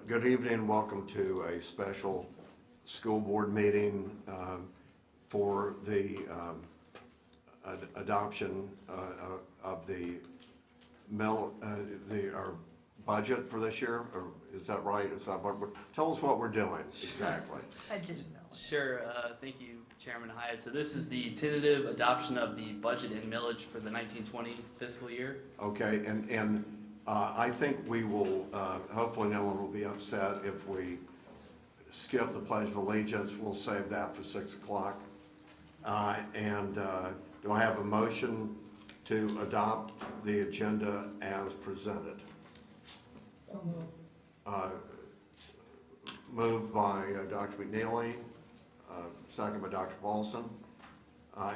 Good evening, welcome to a special school board meeting for the adoption of our budget for this year, or is that right? Tell us what we're doing exactly. I didn't know. Sure, thank you, Chairman Hyatt. So this is the tentative adoption of the budget and millage for the 1920 fiscal year. Okay, and I think we will, hopefully no one will be upset if we skip the Pledge of Allegiance. We'll save that for 6 o'clock. Do I have a motion to adopt the agenda as presented? Moved by Dr. McNeely, second by Dr. Paulson.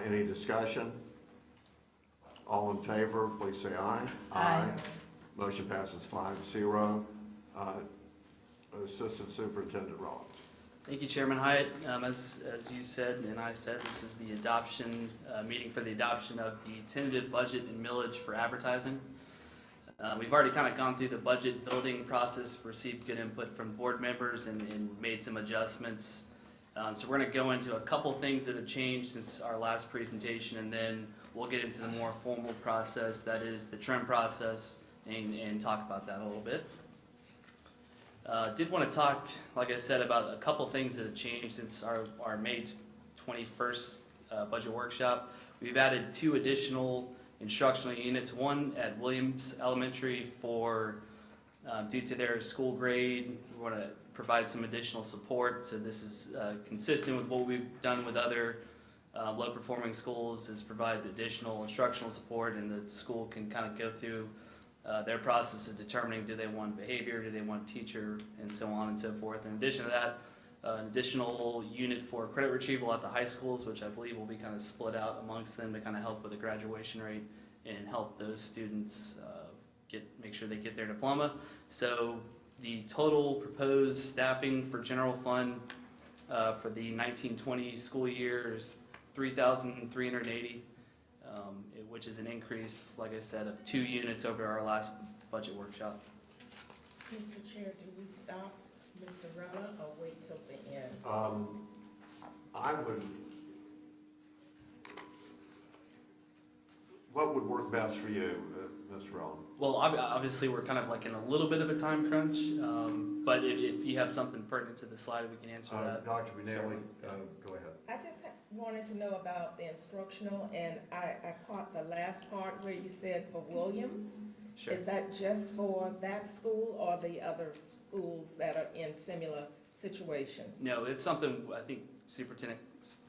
Any discussion? All in favor, please say aye. Aye. Motion passes 5-0. Assistant Superintendent Rollins. Thank you, Chairman Hyatt. As you said and I said, this is the adoption meeting for the adoption of the tentative budget and millage for advertising. We've already kind of gone through the budget building process, received good input from board members, and made some adjustments. So we're going to go into a couple things that have changed since our last presentation, and then we'll get into the more formal process, that is the trim process, and talk about that a little bit. Did want to talk, like I said, about a couple things that have changed since our May 21st budget workshop. We've added 2 additional instructional units, one at Williams Elementary for, due to their school grade, we want to provide some additional support. So this is consistent with what we've done with other low-performing schools, is provide additional instructional support, and the school can kind of go through their process of determining, do they want behavior, do they want teacher, and so on and so forth. In addition to that, an additional unit for credit retrieval at the high schools, which I believe will be kind of split out amongst them to kind of help with the graduation rate and help those students make sure they get their diploma. So the total proposed staffing for general fund for the 1920 school year is 3,380. Which is an increase, like I said, of 2 units over our last budget workshop. Mr. Chair, do we stop Mr. Runner or wait till the end? What would work best for you, Mr. Rollins? Well, obviously, we're kind of like in a little bit of a time crunch, but if you have something pertinent to the slide, we can answer that. Dr. McNeely, go ahead. I just wanted to know about the instructional, and I caught the last part where you said for Williams. Sure. Is that just for that school or the other schools that are in similar situations? No, it's something I think Superintendent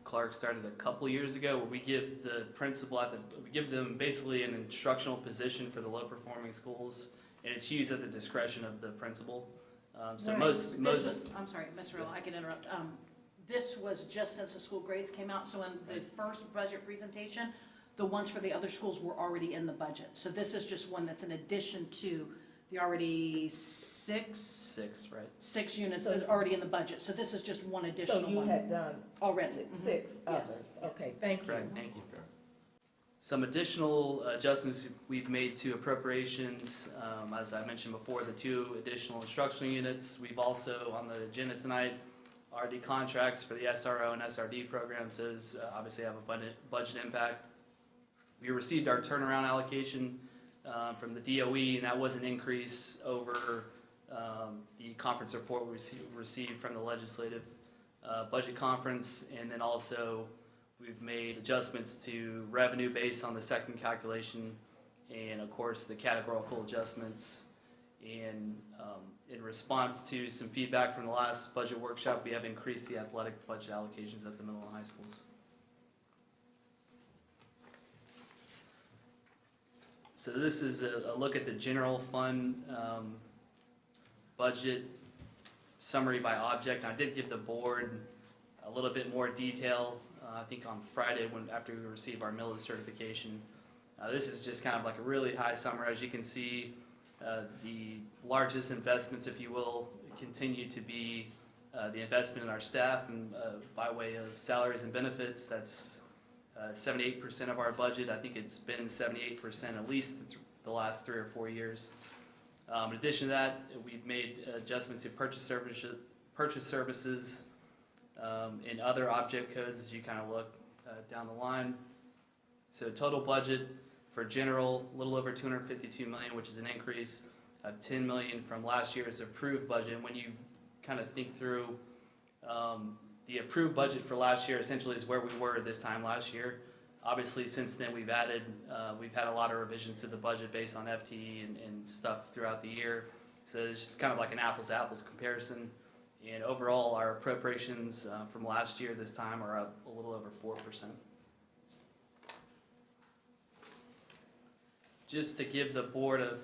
Clark started a couple years ago, where we give the principal we give them basically an instructional position for the low-performing schools, and it's used at the discretion of the principal. So Right. I'm sorry, Ms. Rill, I can interrupt. This was just since the school grades came out, so in the first budget presentation, the ones for the other schools were already in the budget. So this is just one that's in addition to the already six right? units that are already in the budget. So this is just one additional So one. you had done Already. six Yes, others? yes. Okay, thank you. Correct, thank you. Some additional adjustments we've made to appropriations, as I mentioned before, the 2 additional instructional units. We've also, on the agenda tonight, are the contracts for the SRO and SRD programs. Those obviously have a budget impact. We received our turnaround allocation from the DOE, and that was an increase over the conference report we received from the legislative budget conference. And then also we've made adjustments to revenue based on the second calculation, and of course the categorical adjustments. And in response to some feedback from the last budget workshop, we have increased the athletic budget allocations at the middle and high schools. So this is a look at the general fund budget summary by object. I did give the board a little bit more detail, I think on Friday after we received our millage certification. This is just kind of like a really high summary. As you can see, the largest investments, if you will, continue to be the investment in our staff and by way of salaries and benefits. That's 78% of our budget. I think it's been 78% at least the last 3 or 4 years. In addition to that, we've made adjustments to purchase services, and other object codes as you kind of look down the line. So total budget for general, a little over $252 million, which is an increase of $10 million from last year's approved budget. And when you kind of think through the approved budget for last year, essentially is where we were this time last year. Obviously, since then, we've had a lot of revisions to the budget based on FTE and stuff throughout the year. So it's just kind of like an apples to apples comparison. And overall, our appropriations from last year this time are up a little over 4%. Just to give the board a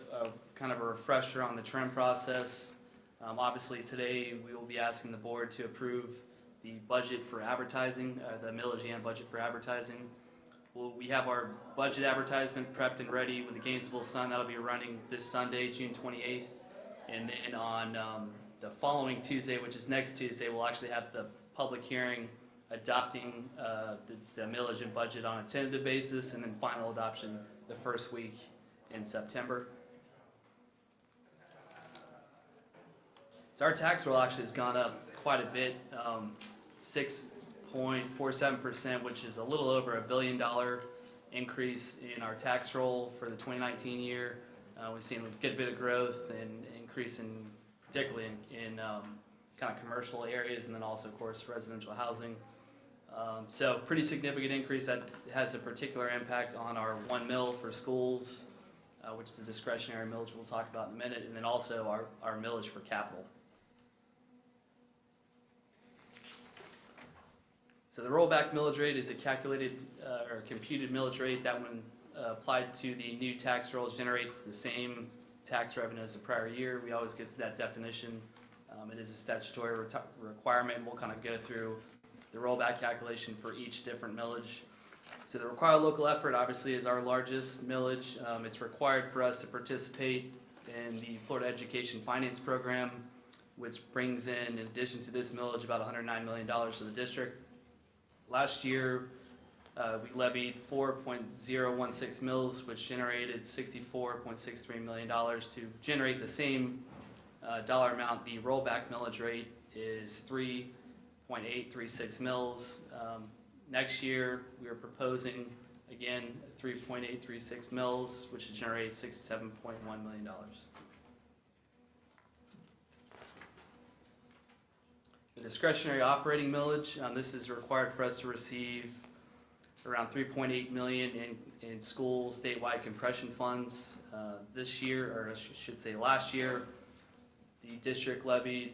kind of a refresher on the trend process, obviously today we will be asking the board to approve the budget for advertising, the millage and budget for advertising. Well, we have our budget advertisement prepped and ready with the Gainesville Sun. That'll be running this Sunday, June 28th. And then on the following Tuesday, which is next Tuesday, we'll actually have the public hearing adopting the millage and budget on a tentative basis, and then final adoption the first week in September. So our tax roll actually has gone up quite a bit, 6.47%, which is a little over $1 billion increase in our tax roll for the 2019 year. We've seen a good bit of growth and increase in, particularly in kind of commercial areas, and then also, of course, residential housing. So pretty significant increase that has a particular impact on our 1 mil for schools, which is a discretionary millage we'll talk about in a minute, and then also our millage for capital. So the rollback millage rate is a calculated or computed millage rate that, when applied to the new tax rolls, generates the same tax revenue as the prior year. We always get to that definition. It is a statutory requirement. We'll kind of go through the rollback calculation for each different millage. So the required local effort obviously is our largest millage. It's required for us to participate in the Florida Education Finance Program, which brings in addition to this millage, about $109 million to the district. Last year, we levied 4.016 mils, which generated $64.63 million. To generate the same dollar amount, the rollback millage rate is 3.836 mils. Next year, we are proposing, again, 3.836 mils, which would generate $67.1 million. The discretionary operating millage, this is required for us to receive around $3.8 million in school statewide compression funds. This year, or I should say last year, the district levied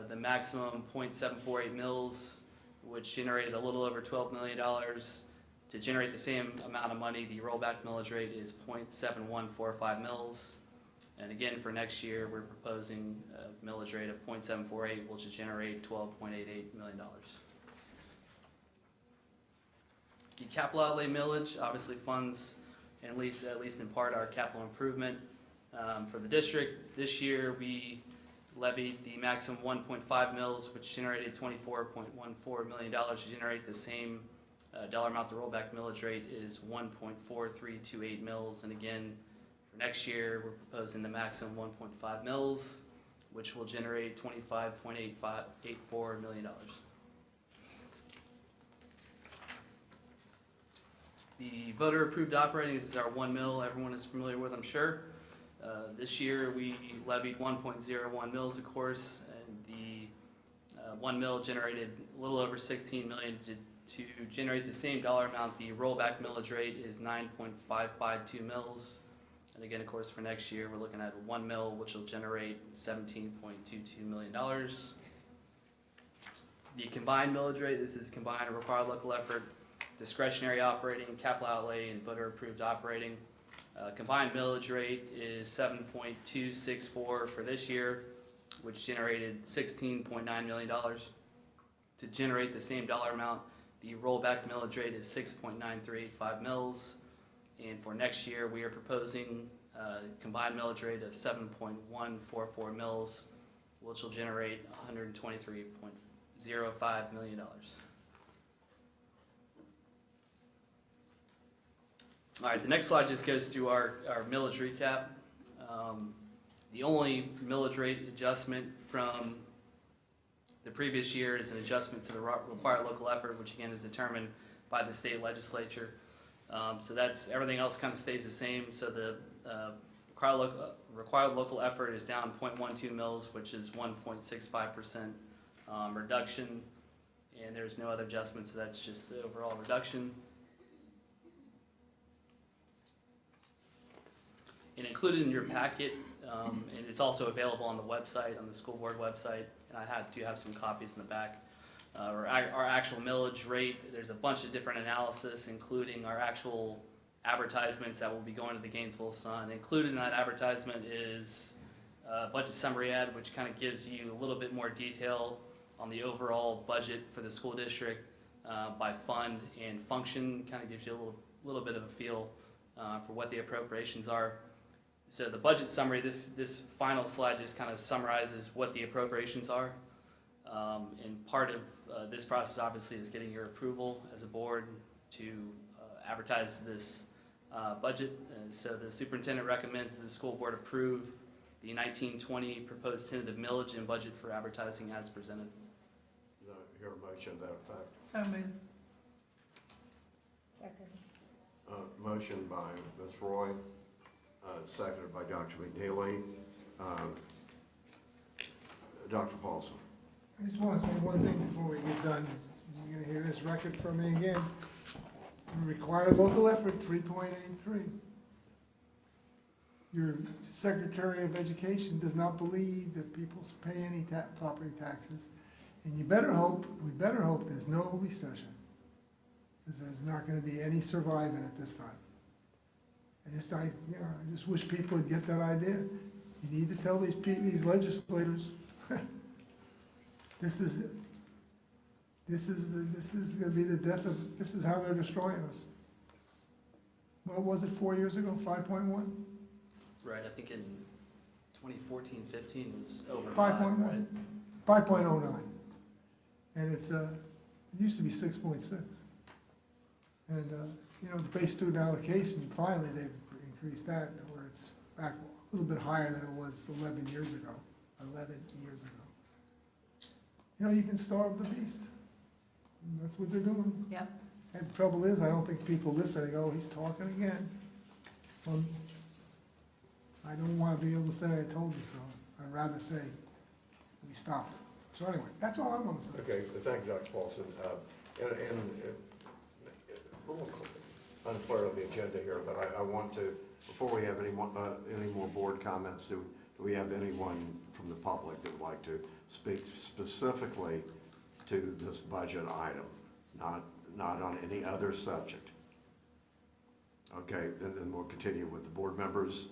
the maximum 0.748 mils, which generated a little over $12 million. To generate the same amount of money, the rollback millage rate is 0.7145 mils. And again, for next year, we're proposing a millage rate of 0.748, which will generate $12.88 million. The capital outlay millage obviously funds, at least in part, our capital improvement. For the district, this year we levied the maximum 1.5 mils, which generated $24.14 million. To generate the same dollar amount, the rollback millage rate is 1.4328 mils. And again, for next year, we're proposing the maximum 1.5 mils, which will generate $25.84 million. The voter-approved operating is our 1 mil. Everyone is familiar with, I'm sure. This year, we levied 1.01 mils, of course, and the 1 mil generated a little over $16 million. To generate the same dollar amount, the rollback millage rate is 9.552 mils. And again, of course, for next year, we're looking at 1 mil, which will generate $17.22 million. The combined millage rate, this is combined a required local effort, discretionary operating, capital outlay, and voter-approved operating. Combined millage rate is 7.264 for this year, which generated $16.9 million. To generate the same dollar amount, the rollback millage rate is 6.9385 mils. And for next year, we are proposing a combined millage rate of 7.144 mils, which will generate $123.05 million. All right, the next slide just goes through our millage recap. The only millage rate adjustment from the previous year is an adjustment to the required local effort, which again is determined by the state legislature. So that's, everything else kind of stays the same. So the required local effort is down 0.12 mils, which is 1.65% reduction. And there's no other adjustments, so that's just the overall reduction. And included in your packet, and it's also available on the website, on the school board website, and I do have some copies in the back, our actual millage rate. There's a bunch of different analysis, including our actual advertisements that will be going to the Gainesville Sun. Included in that advertisement is a budget summary ad, which kind of gives you a little bit more detail on the overall budget for the school district by fund and function. Kind of gives you a little bit of a feel for what the appropriations are. So the budget summary, this final slide just kind of summarizes what the appropriations are. And part of this process obviously is getting your approval as a board to advertise this budget. And so the superintendent recommends the school board approve the 1920 proposed tentative millage and budget for advertising as presented. Do I hear a motion to that effect? So moved. Second. Motion by Ms. Roy, seconded by Dr. McNeely. Dr. Paulson. I just want to say one thing before we get done. You're going to hear this record from me again. Required local effort, 3.83. Your Secretary of Education does not believe that people pay any property taxes. And we better hope there's no recession. Because there's not going to be any surviving at this time. And I just wish people would get that idea. You need to tell these legislators, this is gonna be the death of, this is how they're destroying us. What was it 4 years ago, 5.1? Right, I think in 2014, 15 was over 5.1. 5.09. And it used to be 6.6. And, the base student allocation, finally they've increased that, where it's back a little bit higher than it was 11 years ago. You can starve the beast. And that's what they're doing. Yep. And the trouble is, I don't think people listen. They go, he's talking again. Well, I don't want to be able to say I told you so. I'd rather say we stopped it. So anyway, that's all I want to say. Okay, thank you, Dr. Paulson. And a little unclear on the agenda here, but I want to, before we have any more board comments, do we have anyone from the public that would like to speak specifically to this budget item, not on any other subject? Okay, and then we'll continue with the board members.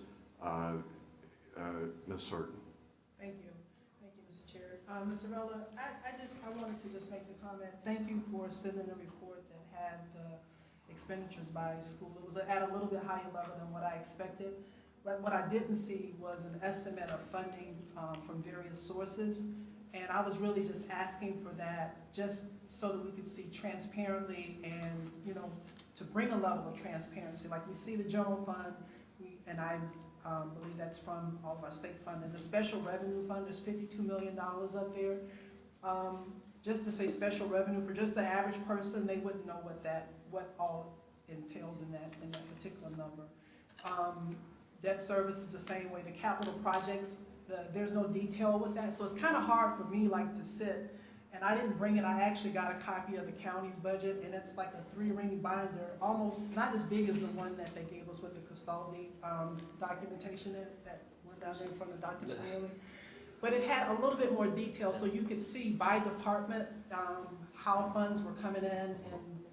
Ms. Surton. Thank you, Mr. Chair. Mr. Rella, I wanted to just make the comment, thank you for sending the report that had the expenditures by school. It was at a little bit higher level than what I expected, but what I didn't see was an estimate of funding from various sources. And I was really just asking for that, just so that we could see transparently and, to bring a level of transparency. Like we see the general fund, and I believe that's from all of our state fund, and the special revenue fund, there's $52 million up there. Just to say special revenue, for just the average person, they wouldn't know what all entails in that particular number. Debt service is the same way. The capital projects, there's no detail with that, so it's kind of hard for me to sit, and I didn't bring it. I actually got a copy of the county's budget, and it's like a 3-ring binder, almost not as big as the one that they gave us with the custody documentation that was out there from the Dr. McNeely. But it had a little bit more detail, so you could see by department how funds were coming in and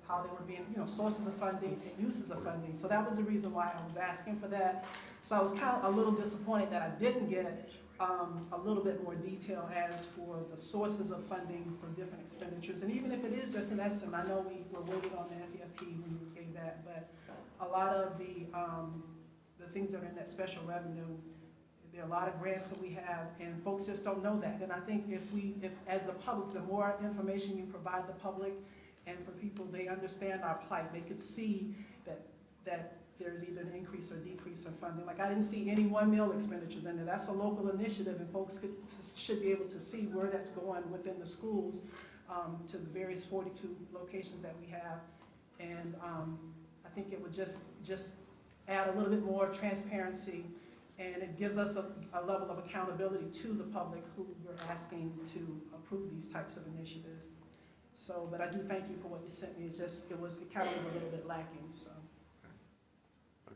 how they were being, sources of funding and uses of funding. So that was the reason why I was asking for that. So I was kind of a little disappointed that I didn't get a little bit more detail as for the sources of funding for different expenditures. And even if it is just an estimate, I know we were waiting on the FEFP when you gave that, but a lot of the things that are in that special revenue, there are a lot of grants that we have, and folks just don't know that. And I think if as the public, the more information you provide the public, and for people, they understand our plight, they could see that there's either an increase or decrease in funding. Like, I didn't see any one meal expenditures in there. That's a local initiative, and folks should be able to see where that's going within the schools, to the various 42 locations that we have. And I think it would just add a little bit more transparency, and it gives us a level of accountability to the public who we're asking to approve these types of initiatives. So, but I do thank you for what you sent me. It's just, it kind of was a little bit lacking, so.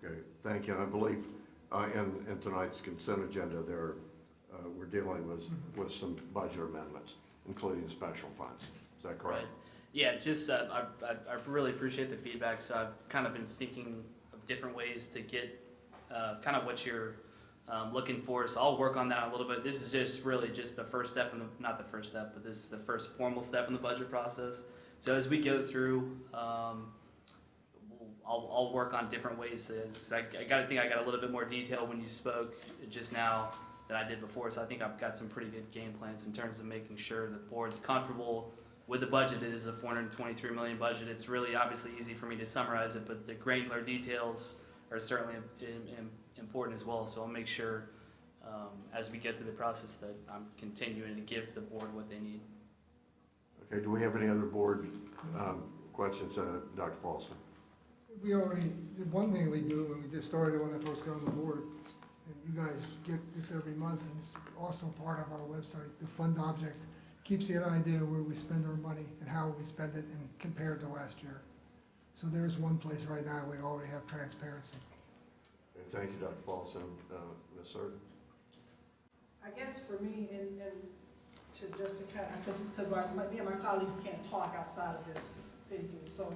Okay, thank you. And I believe in tonight's consent agenda, we're dealing with some budget amendments, including special funds. Is that correct? Right. Yeah, just, I really appreciate the feedback, so I've kind of been thinking of different ways to get kind of what you're looking for, so I'll work on that a little bit. This is just really just the first step, not the first step, but this is the first formal step in the budget process. So as we go through, I'll work on different ways to, so I think I got a little bit more detail when you spoke just now than I did before, so I think I've got some pretty good game plans in terms of making sure the board's comfortable with the budget. It is a $423 million budget. It's really obviously easy for me to summarize it, but the granular details are certainly important as well, so I'll make sure as we get through the process that I'm continuing to give the board what they need. Okay, do we have any other board questions, Dr. Paulson? We already, one thing we do when we just started, when I first got on the board, and you guys get this every month, and it's also part of our website, the fund object keeps you an idea where we spend our money and how we spend it and compared to last year. So there's one place right now we already have transparency. Okay, thank you, Dr. Paulson. Ms. Surden? I guess for me, and to just kind of, because me and my colleagues can't talk outside of this figure, so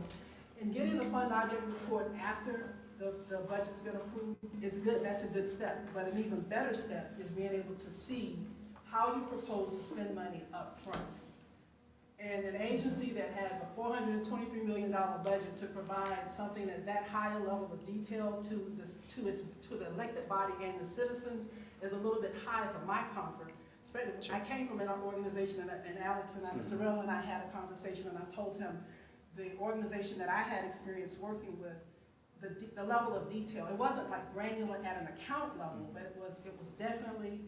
in getting the fund object report after the budget's been approved, it's good, that's a good step, but an even better step is being able to see how you propose to spend money up front. And an agency that has a $423 million budget to provide something at that higher level of detail to the elected body and the citizens is a little bit high for my comfort. Especially, I came from an organization, and Alex and Mr. Rell and I had a conversation, and I told him the organization that I had experience working with, the level of detail, it wasn't like granular at an account level, but it was definitely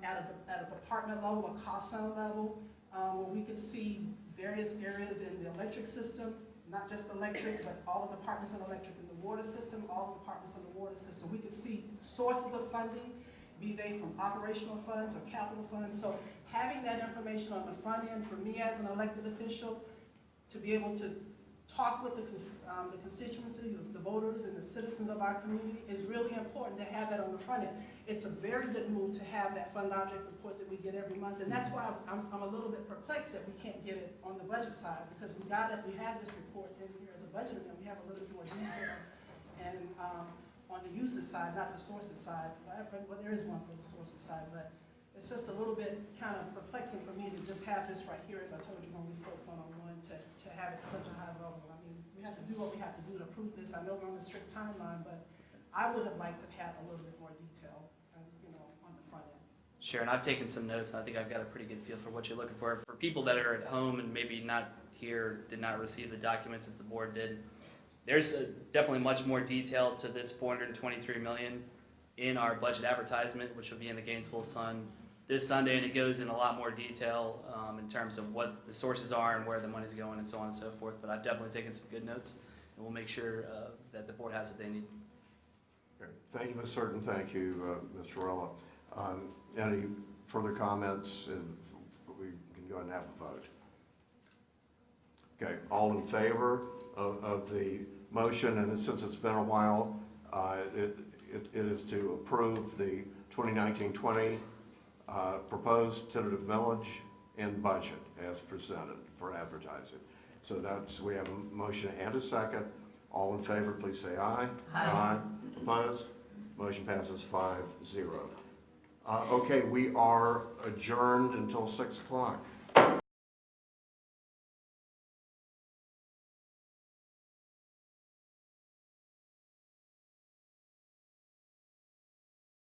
at a department level, a cost center level, where we could see various areas in the electric system, not just electric, but all the departments in electric in the water system, all the departments in the water system. We could see sources of funding, be they from operational funds or capital funds. So having that information on the front end, for me as an elected official, to be able to talk with the constituency, the voters and the citizens of our community is really important to have that on the front end. It's a very good move to have that fund object report that we get every month, and that's why I'm a little bit perplexed that we can't get it on the budget side, because we have this report in here as a budget amendment, we have a little bit more detail. And on the uses side, not the sources side, well, there is one for the sources side, but it's just a little bit kind of perplexing for me to just have this right here, as I told you when we spoke one-on-one, to have it at such a high level. I mean, we have to do what we have to do to approve this. I know we're on a strict timeline, but I would have liked to have had a little bit more detail, on the front end. Sure, and I've taken some notes, and I think I've got a pretty good feel for what you're looking for. For people that are at home and maybe not here, did not receive the documents that the board did, there's definitely much more detail to this $423 million in our budget advertisement, which will be in the Gainesville Sun this Sunday, and it goes in a lot more detail in terms of what the sources are and where the money's going and so on and so forth. But I've definitely taken some good notes, and we'll make sure that the board has what they need. Okay. Thank you, Ms. Surden. Thank you, Mr. Rella. Any further comments? And we can go ahead and have a vote. Okay, all in favor of the motion, and since it's been a while, it is to approve the 2019-20 proposed tentative millage and budget as presented for advertising. So we have a motion and a second. All in favor, please say aye. Aye. Opposed? Motion passes 5-0. Okay, we are adjourned until 6 o'clock.